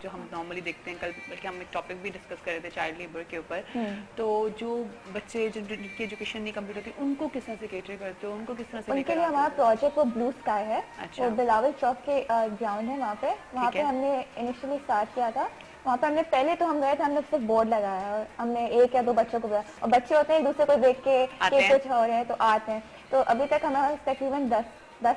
جو ہم نارملی دیکھتے ہیں. کل بلکہ ہم ایک ٹاپک بھی ڈسکس کر رہے تھے چائلڈ لیبر کے اوپر. تو جو بچے جن کی ایجوکیشن نہیں کمپلیٹ ہوتی ان کو کس طرح سے کیٹر کرتے ہو, ان کو کس طرح سے ان کے لیے ہمارا پروجیکٹ وہ بلو اسکائی ہے, وہ بلاول چوک کے گراؤنڈ ہے وہاں پہ ہم نے انیشلی اسٹارٹ کیا تھا. وہاں پہ ہم نے پہلے تو ہم گئے تھے, ہم نے صرف بورڈ لگایا اور ہم نے 1 یا 2 بچوں کو بلایا, اور بچے ہوتے ہیں ایک دوسرے کو دیکھ کے کہ کچھ ہو رہے ہیں تو آتے ہیں. تو ابھی تک ہمارے پاس تقریباً 10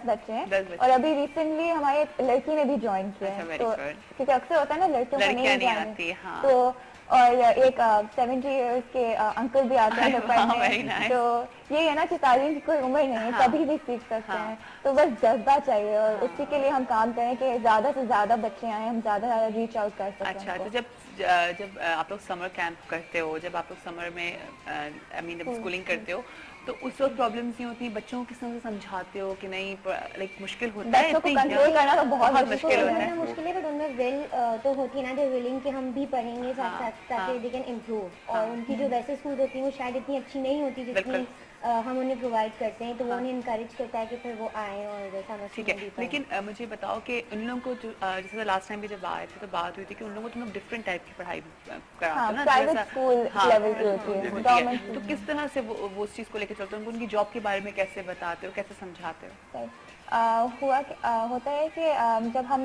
بچے ہیں, اور ابھی ریسنٹلی ہماری لڑکی نے بھی جوائن کیا ہے. تو کیونکہ اکثر ہوتا ہے نا لڑکیوں کو نہیں جانتی, تو اور ایک 70 ایئرس کے انکل بھی آتے ہیں پڑھنے. تو یہ ہے نا کہ تعلیم کی کوئی عمر نہیں ہے, کبھی بھی سیکھ سکتے ہیں. تو بس جذبہ چاہیے, اور اسی کے لیے ہم کام کریں کہ زیادہ سے زیادہ بچے آئیں, ہم زیادہ زیادہ ریچ آؤٹ کر سکیں. اچھا, تو جب آپ لوگ سمر کیمپ کرتے ہو, جب آپ لوگ سمر میں جب اسکولنگ کرتے ہو, تو اس وقت پرابلمس نہیں ہوتی, بچوں کو کس طرح سے سمجھاتے ہو کہ نہیں لائک مشکل ہوتا ہے, بچوں کو کنٹرول کرنا تو بہت مشکل ہوتا ہے. مشکل ہے, بٹ ان میں ول تو ہوتی ہے نا, جو ولنگ کہ ہم بھی پڑھیں گے ساتھ ساتھ تاکہ دے کین امپروو. اور ان کی جو ویسے اسکولز ہوتی ہیں وہ شاید اتنی اچھی نہیں ہوتی جتنی ہم انہیں پرووائڈ کرتے ہیں, تو وہ انہیں انکریج کرتا ہے کہ پھر وہ آئیں اور ٹھیک ہے. لیکن مجھے بتاؤ کہ ان لوگوں کو جو جیسے لاسٹ ٹائم بھی جب آئے تھے تو بات ہوئی تھی کہ ان لوگوں کو تم لوگ ڈفرینٹ ٹائپ کی پڑھائی کراتے ہو نا, تو کس طرح سے وہ اس چیز کو لے کے چلتے ہیں, ان کی جاب کے بارے میں کیسے بتاتے ہو, کیسے سمجھاتے ہو؟ ہوتا ہے کہ جب ہم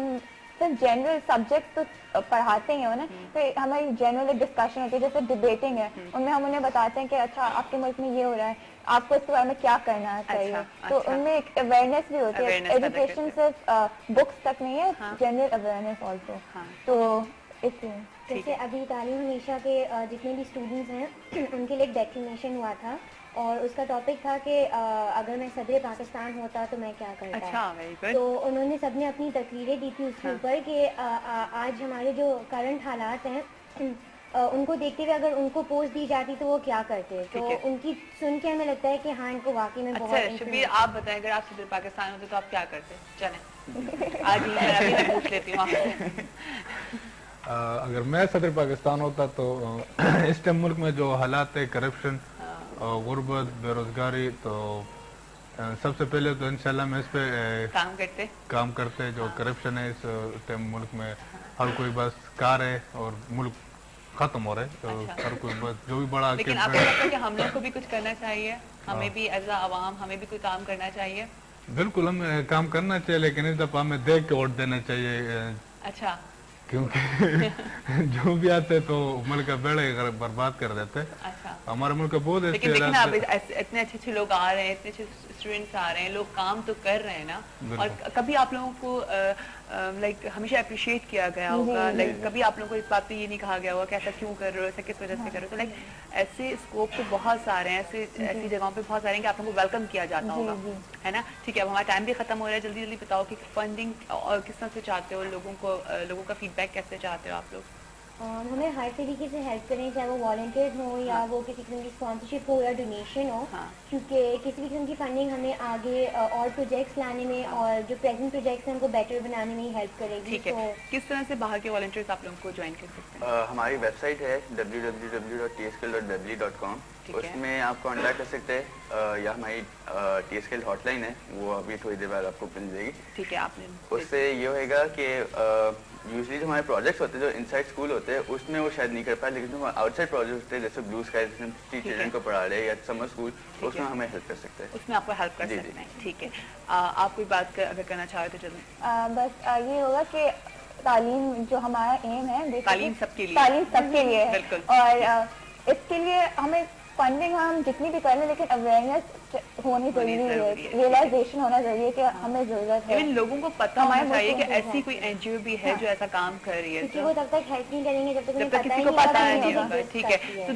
صرف جنرل سبجیکٹ تو پڑھاتے ہیں نا, تو ہماری جنرل ایک ڈسکشن ہوتی ہے جیسے ڈبیٹنگ ہے, ان میں ہم انہیں بتاتے ہیں کہ اچھا آپ کے ملک میں یہ ہو رہا ہے, آپ کو اس کے بارے میں کیا کرنا چاہیے. تو ان میں ایک اویئرنیس بھی ہوتی ہے. ایجوکیشن صرف بکس تک نہیں ہے, جنرل اویئرنیس آلسو. تو اس لیے جیسے ابھی تعلیم ہمیشہ کے جتنے بھی اسٹوڈنٹس ہیں ان کے لیے ایک ڈیکلینیشن ہوا تھا, اور اس کا ٹاپک تھا کہ اگر میں صدر پاکستان ہوتا تو میں کیا کرتا. تو انہوں نے سب نے اپنی تقریریں دی تھی اس کے اوپر کہ آج ہمارے جو کرنٹ حالات ہیں ان کو دیکھتے ہوئے اگر ان کو پوسٹ دی جاتی تو وہ کیا کرتے. تو ان کی سن کے ہمیں لگتا ہے کہ ہاں ان کو واقعی میں بہت. شبیر آپ بتائیں, اگر آپ صدر پاکستان ہوتے تو آپ کیا کرتے؟ چلیں آج میں پوچھ لیتی ہوں آپ سے. اگر میں صدر پاکستان ہوتا تو اس ٹائم ملک میں جو حالات ہے, کرپشن, غربت, بے روزگاری, تو سب سے پہلے تو انشاءاللہ میں اس پہ کام کرتے. جو کرپشن ہے اس ٹائم ملک میں, ہر کوئی بس کار ہے اور ملک ختم ہو رہا ہے, تو ہر کوئی بس جو بھی بڑا. لیکن آپ کو لگتا ہے کہ ہم لوگ کو بھی کچھ کرنا چاہیے, ہمیں بھی ایز اے عوام ہمیں بھی کوئی کام کرنا چاہیے؟ بالکل ہمیں کام کرنا چاہیے, لیکن اس دفعہ ہمیں دیکھ کے ووٹ دینا چاہیے. اچھا, کیونکہ جو بھی آتے تو ملک کا بیڑا برباد کر دیتے. ہمارے ملک کا بہت لیکن دیکھیں نا, اتنے اچھے اچھے لوگ آ رہے ہیں, اتنے اچھے اسٹوڈینٹس آ رہے ہیں, لوگ کام تو کر رہے ہیں نا. اور کبھی آپ لوگوں کو لائک ہمیشہ اپریشیٹ کیا گیا ہوگا, لائک کبھی آپ لوگوں کو اس بات پہ یہ نہیں کہا گیا ہوگا کہ ایسا کیوں کر رہے ہو, ایسا کس وجہ سے کر رہے ہو. تو لائک ایسے اسکوپ تو بہت سارے ہیں, ایسی جگہوں پہ بہت سارے ہیں کہ آپ لوگوں کو ویلکم کیا جاتا ہوگا, ہے نا. ٹھیک ہے, اب ہمارا ٹائم بھی ختم ہو رہا ہے, جلدی جلدی بتاؤ کہ فنڈنگ اور کس طرح سے چاہتے ہو, لوگوں کا فیڈ بیک کیسے چاہتے ہو آپ لوگ؟ ہمیں ہر طریقے سے ہیلپ کریں, چاہے وہ والنٹیئر ہوں یا وہ کسی قسم کی اسپانسرشپ ہو یا ڈونیشن ہو, کیونکہ کسی قسم کی فنڈنگ ہمیں آگے اور پروجیکٹس لانے میں اور جو پریزنٹ پروجیکٹس ہیں ان کو بیٹر بنانے میں ہیلپ کرے گی. ٹھیک ہے, کس طرح سے باہر کے والنٹیئرس آپ لوگوں کو جوائن کر سکتے ہیں؟ ہماری ویب سائٹ ہے www.tskl.weebly.com, اس میں آپ کانٹیکٹ کر سکتے ہیں, یا ہماری TSKL ہاٹ لائن ہے, وہ ابھی تھوڑی دیر بعد آپ کو مل جائے گی. ٹھیک ہے, آپ نے اس سے یہ ہوئے گا کہ یوزلی جو ہمارے پروجیکٹس ہوتے ہیں جو انسائڈ اسکول ہوتے ہیں اس میں وہ شاید نہیں کر پائے, لیکن جو آؤٹ سائڈ پروجیکٹ ہوتے ہیں جیسے بلو اسکائی چلڈرن کو پڑھا رہے یا سمر اسکول, اس میں ہمیں ہیلپ کر سکتے ہیں. اس میں آپ کو ہیلپ کر سکتے ہیں. ٹھیک ہے, آپ کوئی بات اگر کرنا چاہو تو چلیں. بس یہ ہوگا کہ تعلیم جو ہمارا ایم ہے, تعلیم سب کے لیے, تعلیم سب کے لیے ہے, اور اس کے لیے ہمیں فنڈنگ ہم جتنی بھی کریں, لیکن اویئرنیس ہونی ضروری ہے, ریئلائزیشن ہونا ضروری ہے کہ ہمیں ضرورت ہے. لوگوں کو پتہ ہونا چاہیے کہ ایسی کوئی NGO بھی ہے جو ایسا کام کر رہی ہے, کیونکہ وہ تب تک ہیلپ نہیں کریں گے جب تک کسی کو پتہ نہیں ہوگا. ٹھیک ہے, تو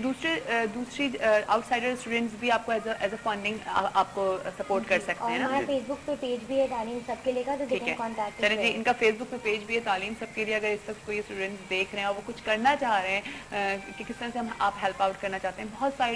دوسری آؤٹ سائڈر اسٹوڈنٹس بھی آپ کو ایز اے فنڈنگ آپ کو سپورٹ کر سکتے ہیں نا. ہمارا فیس بک پہ پیج بھی ہے تعلیم سب کے لیے کا, تو دیکھیں کانٹیکٹ. چلیں جی, ان کا فیس بک پہ پیج بھی ہے تعلیم سب کے لیے. اگر اس وقت کوئی اسٹوڈنٹس دیکھ رہے ہیں اور وہ کچھ کرنا چاہ رہے ہیں کہ کس طرح سے آپ ہیلپ آؤٹ کرنا چاہتے ہیں, بہت ساری